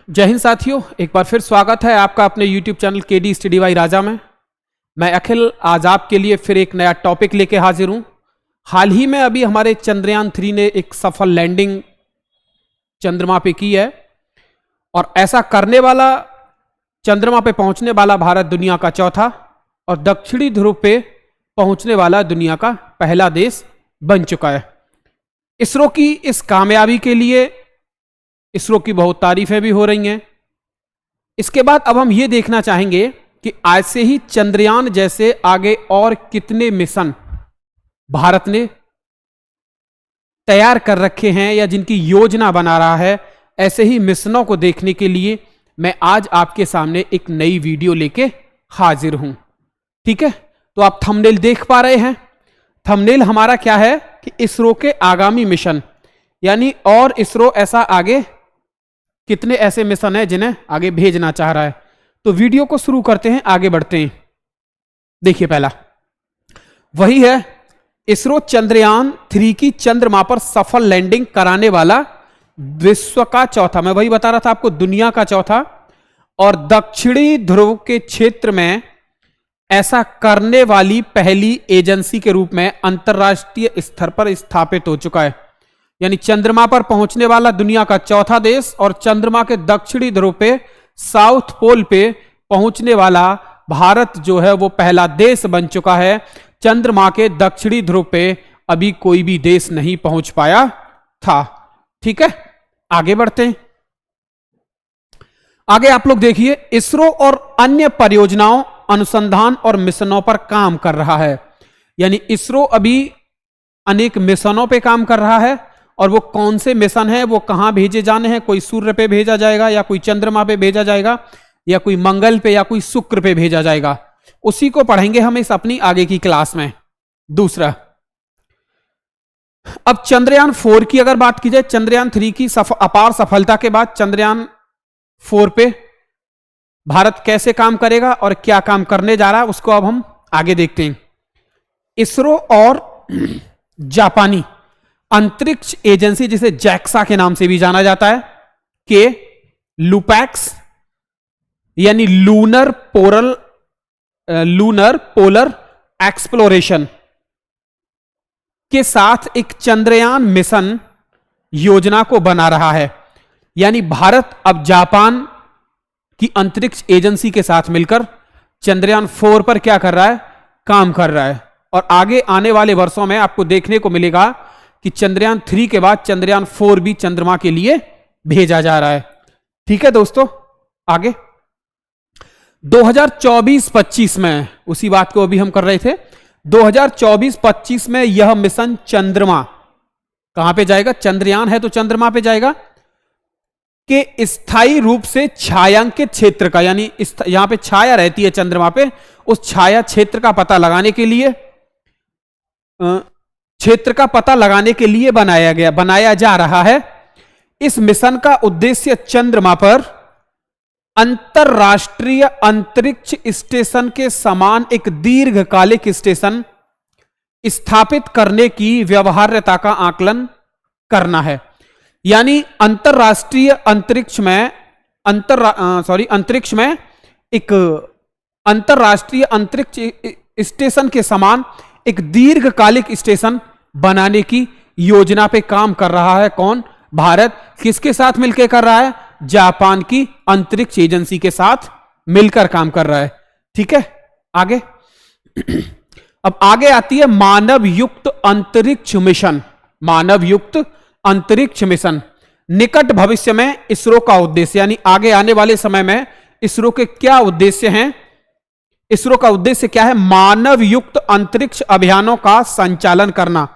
जय हिंद साथियों, एक बार फिर स्वागत है आपका अपने YouTube channel KD study by Raja में। मैं अखिल आज आपके लिए फिर एक नया टॉपिक लेके हाजिर हूं। हाल ही में अभी हमारे चंद्रयान 3 ने एक सफल लैंडिंग चंद्रमा पे की है और ऐसा करने वाला, चंद्रमा पे पहुंचने वाला भारत दुनिया का चौथा और दक्षिणी ध्रुव पे पहुंचने वाला दुनिया का पहला देश बन चुका है। इसरो की इस कामयाबी के लिए इसरो की बहुत तारीफें भी हो रही हैं। इसके बाद अब हम ये देखना चाहेंगे कि आज से ही चंद्रयान जैसे आगे और कितने मिशन भारत ने तैयार कर रखे हैं या जिनकी योजना बना रहा है। ऐसे ही मिशनों को देखने के लिए मैं आज आपके सामने एक नई वीडियो लेके हाजिर हूं। ठीक है, तो आप थंबनेल देख पा रहे हैं। थंबनेल हमारा क्या है कि इसरो के आगामी मिशन, यानी और इसरो ऐसा आगे कितने ऐसे मिशन हैं जिन्हें आगे भेजना चाह रहा है। तो वीडियो को शुरू करते हैं, आगे बढ़ते हैं। देखिए, पहला वही है, इसरो चंद्रयान 3 की चंद्रमा पर सफल लैंडिंग कराने वाला विश्व का चौथा, मैं वही बता रहा था आपको, दुनिया का चौथा और दक्षिणी ध्रुव के क्षेत्र में ऐसा करने वाली पहली एजेंसी के रूप में अंतरराष्ट्रीय स्तर पर स्थापित हो चुका है। यानी चंद्रमा पर पहुंचने वाला दुनिया का चौथा देश और चंद्रमा के दक्षिणी ध्रुव पे, साउथ पोल पे पहुंचने वाला भारत जो है वो पहला देश बन चुका है। चंद्रमा के दक्षिणी ध्रुव पे अभी कोई भी देश नहीं पहुंच पाया था। ठीक है, आगे बढ़ते हैं। आगे आप लोग देखिए, इसरो और अन्य परियोजनाओं, अनुसंधान और मिशनों पर काम कर रहा है। यानी इसरो अभी अनेक मिशनों पे काम कर रहा है और वो कौन से मिशन हैं, वो कहां भेजे जाने हैं। कोई सूर्य पे भेजा जाएगा या कोई चंद्रमा पे भेजा जाएगा या कोई मंगल पे या कोई शुक्र पे भेजा जाएगा। उसी को पढ़ेंगे हम इस अपनी आगे की क्लास में। दूसरा, अब चंद्रयान 4 की अगर बात की जाए, चंद्रयान 3 की अपार सफलता के बाद चंद्रयान 4 पे भारत कैसे काम करेगा और क्या काम करने जा रहा है, उसको अब हम आगे देखते हैं। इसरो और जापानी अंतरिक्ष एजेंसी, जिसे जैक्सा के नाम से भी जाना जाता है, के लुपैक्स यानी लूनर पोलर एक्सप्लोरेशन के साथ एक चंद्रयान मिशन योजना को बना रहा है। यानी भारत अब जापान की अंतरिक्ष एजेंसी के साथ मिलकर चंद्रयान 4 पर क्या कर रहा है, काम कर रहा है। और आगे आने वाले वर्षों में आपको देखने को मिलेगा कि चंद्रयान 3 के बाद चंद्रयान 4 भी चंद्रमा के लिए भेजा जा रहा है। ठीक है दोस्तों, आगे 2024-25 में, उसी बात को अभी हम कर रहे थे, 2024-25 में यह मिशन चंद्रमा कहां पे जाएगा, चंद्रयान है तो चंद्रमा पे जाएगा, के स्थायी रूप से छायांकित क्षेत्र का, यानी यहां पे छाया रहती है चंद्रमा पे, उस छाया क्षेत्र का पता लगाने के लिए बनाया जा रहा है। इस मिशन का उद्देश्य चंद्रमा पर अंतरराष्ट्रीय अंतरिक्ष स्टेशन के समान एक दीर्घकालिक स्टेशन स्थापित करने की व्यवहार्यता का आकलन करना है। यानी अंतरराष्ट्रीय अंतरिक्ष में एक अंतरराष्ट्रीय अंतरिक्ष स्टेशन के समान एक दीर्घकालिक स्टेशन बनाने की योजना पे काम कर रहा है। कौन? भारत। किसके साथ मिलकर कर रहा है? जापान की अंतरिक्ष एजेंसी के साथ मिलकर काम कर रहा है। ठीक है, आगे अब आगे आती है मानव युक्त अंतरिक्ष मिशन। मानव युक्त अंतरिक्ष मिशन निकट भविष्य में इसरो का उद्देश्य, यानी आगे आने वाले समय में इसरो के क्या उद्देश्य हैं, इसरो का उद्देश्य क्या है? मानव युक्त अंतरिक्ष अभियानों का संचालन करना।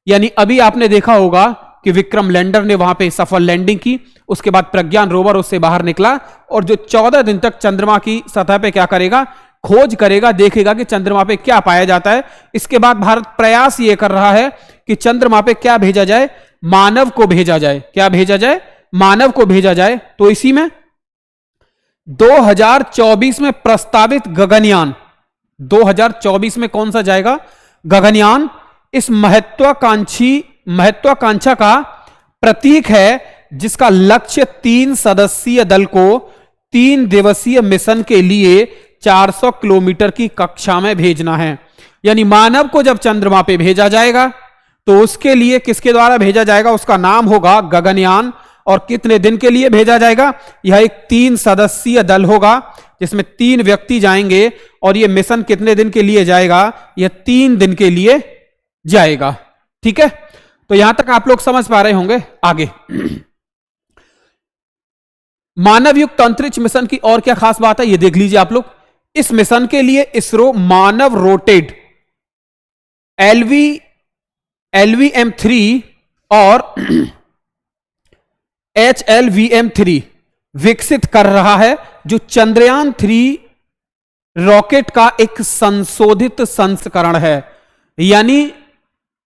यानी अभी आपने देखा होगा कि विक्रम लैंडर ने वहां पे सफल लैंडिंग की, उसके बाद प्रज्ञान रोवर उससे बाहर निकला और जो 14 दिन तक चंद्रमा की सतह पे क्या करेगा, खोज करेगा, देखेगा कि चंद्रमा पे क्या पाया जाता है। इसके बाद भारत प्रयास ये कर रहा है कि चंद्रमा पे क्या भेजा जाए, मानव को भेजा जाए। क्या भेजा जाए? मानव को भेजा जाए। तो इसी में 2024 में प्रस्तावित गगनयान, 2024 में कौन सा जाएगा? गगनयान। इस महत्वाकांक्षा का प्रतीक है जिसका लक्ष्य 3 सदस्यीय दल को 3 दिवसीय मिशन के लिए 400 किलोमीटर की कक्षा में भेजना है। यानी मानव को जब चंद्रमा पे भेजा जाएगा तो उसके लिए किसके द्वारा भेजा जाएगा, उसका नाम होगा गगनयान। और कितने दिन के लिए भेजा जाएगा, यह एक 3 सदस्यीय दल होगा जिसमें 3 व्यक्ति जाएंगे। और यह मिशन कितने दिन के लिए जाएगा, यह 3 दिन के लिए जाएगा। ठीक है, तो यहां तक आप लोग समझ पा रहे होंगे। आगे मानव युक्त अंतरिक्ष मिशन की और क्या खास बात है, यह देख लीजिए आप लोग। इस मिशन के लिए इसरो मानव रोटेड LVM-3 और HLVM-3 विकसित कर रहा है, जो चंद्रयान 3 रॉकेट का एक संशोधित संस्करण है। यानी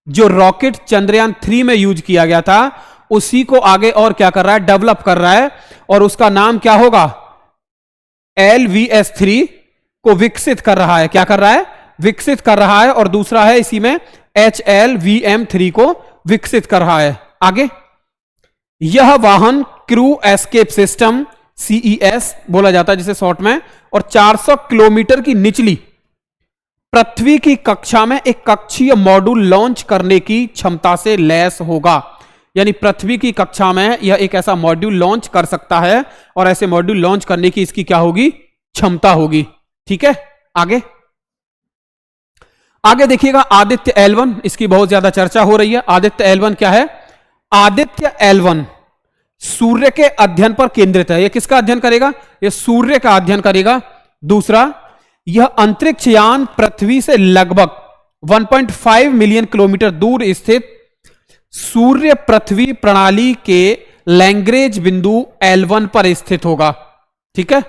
जो रॉकेट चंद्रयान 3 में यूज किया गया था उसी को आगे और क्या कर रहा है, डेवलप कर रहा है। और उसका नाम क्या होगा, LVS-3 को विकसित कर रहा है। क्या कर रहा है, विकसित कर रहा है। और दूसरा है इसी में HLVM-3 को विकसित कर रहा है। आगे यह वाहन क्रू एस्केप सिस्टम CES बोला जाता है जिसे शॉर्ट में, और 400 किलोमीटर की निचली पृथ्वी की कक्षा में एक कक्षीय मॉड्यूल लॉन्च करने की क्षमता से लैस होगा। यानी पृथ्वी की कक्षा में यह एक ऐसा मॉड्यूल लॉन्च कर सकता है और ऐसे मॉड्यूल लॉन्च करने की इसकी क्या होगी, क्षमता होगी। ठीक है, आगे आगे देखिएगा आदित्य L1, इसकी बहुत ज्यादा चर्चा हो रही है। आदित्य L1 क्या है, आदित्य L1 सूर्य के अध्ययन पर केंद्रित है। यह किसका अध्ययन करेगा, यह सूर्य का अध्ययन करेगा। दूसरा, यह अंतरिक्ष यान पृथ्वी से लगभग 1.5 मिलियन किलोमीटर दूर स्थित सूर्य पृथ्वी प्रणाली के लैग्रेंज बिंदु L1 पर स्थित होगा। ठीक है,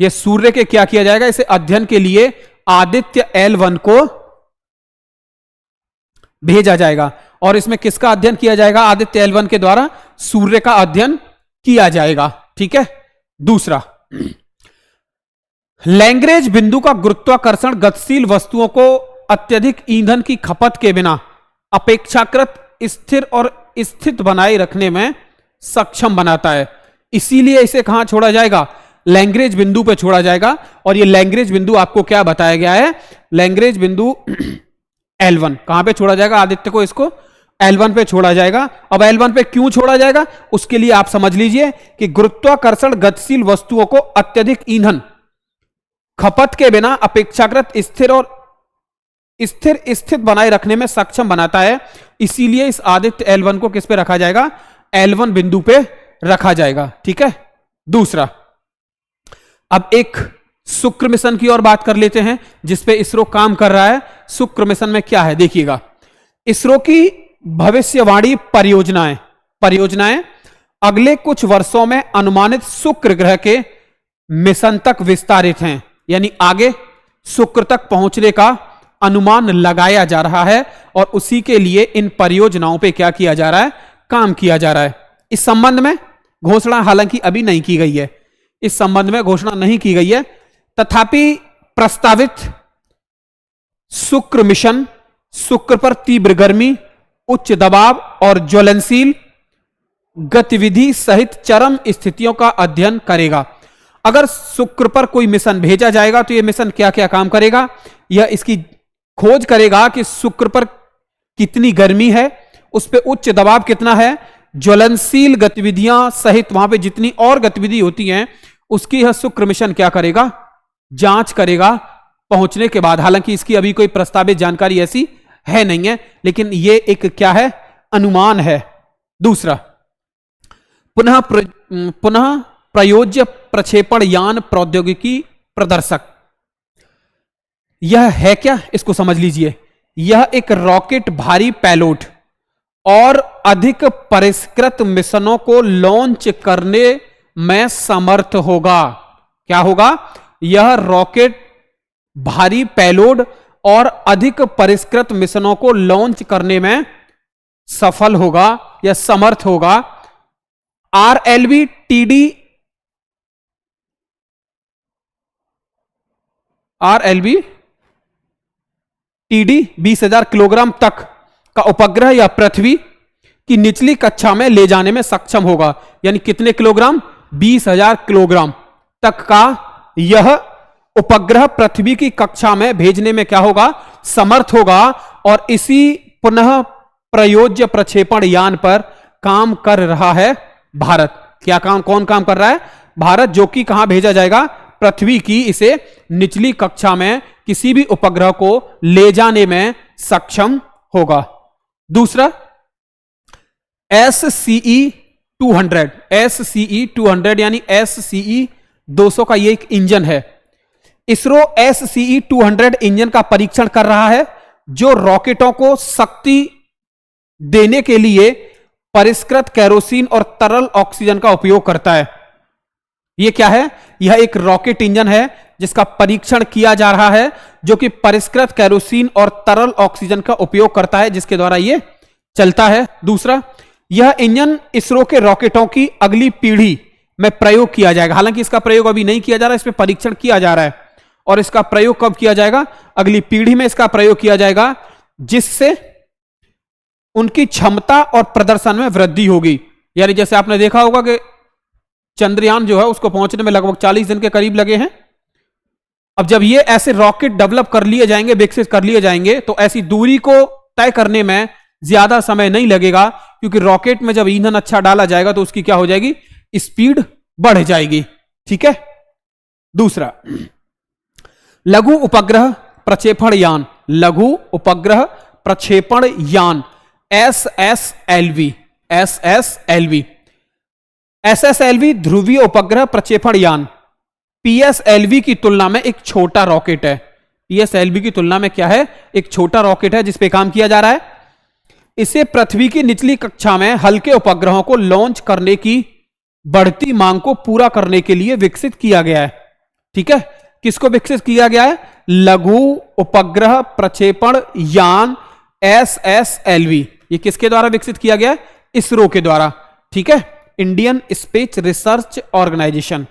यह सूर्य के क्या किया जाएगा, इसे अध्ययन के लिए आदित्य L1 को भेजा जाएगा। और इसमें किसका अध्ययन किया जाएगा, आदित्य L1 के द्वारा सूर्य का अध्ययन किया जाएगा। ठीक है, दूसरा, लैग्रेंज बिंदु का गुरुत्वाकर्षण गतिशील वस्तुओं को अत्यधिक ईंधन की खपत के बिना अपेक्षाकृत स्थिर और स्थित बनाए रखने में सक्षम बनाता है। इसीलिए इसे कहां छोड़ा जाएगा, लैग्रेंज बिंदु पे छोड़ा जाएगा। और ये लैग्रेंज बिंदु आपको क्या बताया गया है, लैग्रेंज बिंदु L1 कहां पे छोड़ा जाएगा, आदित्य को इसको L1 पे छोड़ा जाएगा। अब L1 पे क्यों छोड़ा जाएगा, उसके लिए आप समझ लीजिए कि गुरुत्वाकर्षण गतिशील वस्तुओं को अत्यधिक ईंधन खपत के बिना अपेक्षाकृत स्थिर और स्थित बनाए रखने में सक्षम बनाता है। इसीलिए इस आदित्य L1 को किस पे रखा जाएगा, L1 बिंदु पे रखा जाएगा। ठीक है, दूसरा, अब एक शुक्र मिशन की और बात कर लेते हैं जिसपे इसरो काम कर रहा है। शुक्र मिशन में क्या है देखिएगा, इसरो की भविष्यवाणी परियोजनाएं अगले कुछ वर्षों में अनुमानित शुक्र ग्रह के मिशन तक विस्तारित हैं। यानी आगे शुक्र तक पहुंचने का अनुमान लगाया जा रहा है और उसी के लिए इन परियोजनाओं पे क्या किया जा रहा है, काम किया जा रहा है। इस संबंध में घोषणा हालांकि अभी नहीं की गई है, इस संबंध में घोषणा नहीं की गई है, तथापि प्रस्तावित शुक्र मिशन शुक्र पर तीव्र गर्मी, उच्च दबाव और ज्वलनशील गतिविधि सहित चरम स्थितियों का अध्ययन करेगा। अगर शुक्र पर कोई मिशन भेजा जाएगा तो यह मिशन क्या क्या काम करेगा, यह इसकी खोज करेगा कि शुक्र पर कितनी गर्मी है, उस पर उच्च दबाव कितना है, ज्वलनशील गतिविधियां सहित वहां पे जितनी और गतिविधि होती हैं उसकी यह शुक्र मिशन क्या करेगा, जांच करेगा पहुंचने के बाद। हालांकि इसकी अभी कोई प्रस्तावित जानकारी ऐसी है नहीं है, लेकिन यह एक क्या है, अनुमान है। दूसरा, पुनः प्रयोज्य प्रक्षेपण यान प्रौद्योगिकी प्रदर्शक, यह है क्या, इसको समझ लीजिए। यह एक रॉकेट भारी पेलोड और अधिक परिष्कृत मिशनों को लॉन्च करने में समर्थ होगा। क्या होगा, यह रॉकेट भारी पेलोड और अधिक परिष्कृत मिशनों को लॉन्च करने में सफल होगा या समर्थ होगा। RLV-TD 20,000 किलोग्राम तक का उपग्रह या पृथ्वी की निचली कक्षा में ले जाने में सक्षम होगा। यानी कितने किलोग्राम? 20,000 किलोग्राम तक का यह उपग्रह पृथ्वी की कक्षा में भेजने में क्या होगा? समर्थ होगा। और इसी पुनः प्रयोज्य प्रक्षेपण यान पर काम कर रहा है भारत। क्या काम? कौन काम कर रहा है? भारत, जो कि कहां भेजा जाएगा? पृथ्वी की इसे निचली कक्षा में किसी भी उपग्रह को ले जाने में सक्षम होगा। दूसरा, SCE-200 यानी SCE-200 का ये एक इंजन है। इसरो SCE-200 इंजन का परीक्षण कर रहा है, जो रॉकेटों को शक्ति देने के लिए परिष्कृत केरोसिन और तरल ऑक्सीजन का उपयोग करता है। यह क्या है? यह एक रॉकेट इंजन है जिसका परीक्षण किया जा रहा है, जो कि परिष्कृत केरोसिन और तरल ऑक्सीजन का उपयोग करता है, जिसके द्वारा यह चलता है। दूसरा, यह इंजन इसरो के रॉकेटों की अगली पीढ़ी में प्रयोग किया जाएगा। हालांकि इसका प्रयोग अभी नहीं किया जा रहा है, इस पर परीक्षण किया जा रहा है। और इसका प्रयोग कब किया जाएगा? अगली पीढ़ी में इसका प्रयोग किया जाएगा, जिससे उनकी क्षमता और प्रदर्शन में वृद्धि होगी। यानी जैसे आपने देखा होगा कि चंद्रयान जो है उसको पहुंचने में लगभग 40 दिन के करीब लगे हैं। अब जब ये ऐसे रॉकेट डेवलप कर लिए जाएंगे, विकसित कर लिए जाएंगे, तो ऐसी दूरी को तय करने में ज्यादा समय नहीं लगेगा, क्योंकि रॉकेट में जब ईंधन अच्छा डाला जाएगा तो उसकी क्या हो जाएगी? स्पीड बढ़ जाएगी। ठीक है। दूसरा, लघु उपग्रह प्रक्षेपण यान, लघु उपग्रह प्रक्षेपण यान SSLV। SSLV ध्रुवीय उपग्रह प्रक्षेपण यान PSLV की तुलना में एक छोटा रॉकेट है। PSLV की तुलना में क्या है? एक छोटा रॉकेट है जिस पे काम किया जा रहा है। इसे पृथ्वी की निचली कक्षा में हल्के उपग्रहों को लॉन्च करने की बढ़ती मांग को पूरा करने के लिए विकसित किया गया है। ठीक है। किसको विकसित किया गया है? लघु उपग्रह प्रक्षेपण यान SSLV। ये किसके द्वारा विकसित किया गया है? इसरो के द्वारा। ठीक है, इंडियन स्पेस रिसर्च ऑर्गेनाइजेशन।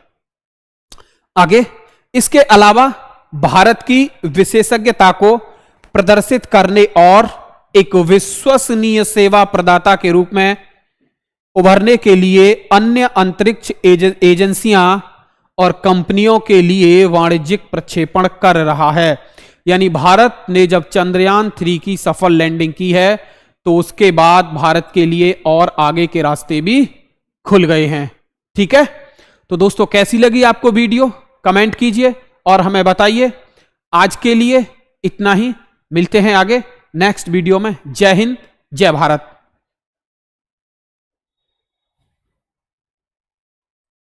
आगे, इसके अलावा भारत की विशेषज्ञता को प्रदर्शित करने और एक विश्वसनीय सेवा प्रदाता के रूप में उभरने के लिए अन्य अंतरिक्ष एजेंसियां और कंपनियों के लिए वाणिज्यिक प्रक्षेपण कर रहा है। यानी भारत ने जब चंद्रयान 3 की सफल लैंडिंग की है, तो उसके बाद भारत के लिए और आगे के रास्ते भी खुल गए हैं। ठीक है। तो दोस्तों, कैसी लगी आपको वीडियो? कमेंट कीजिए और हमें बताइए। आज के लिए इतना ही, मिलते हैं आगे नेक्स्ट वीडियो में। जय हिंद, जय भारत।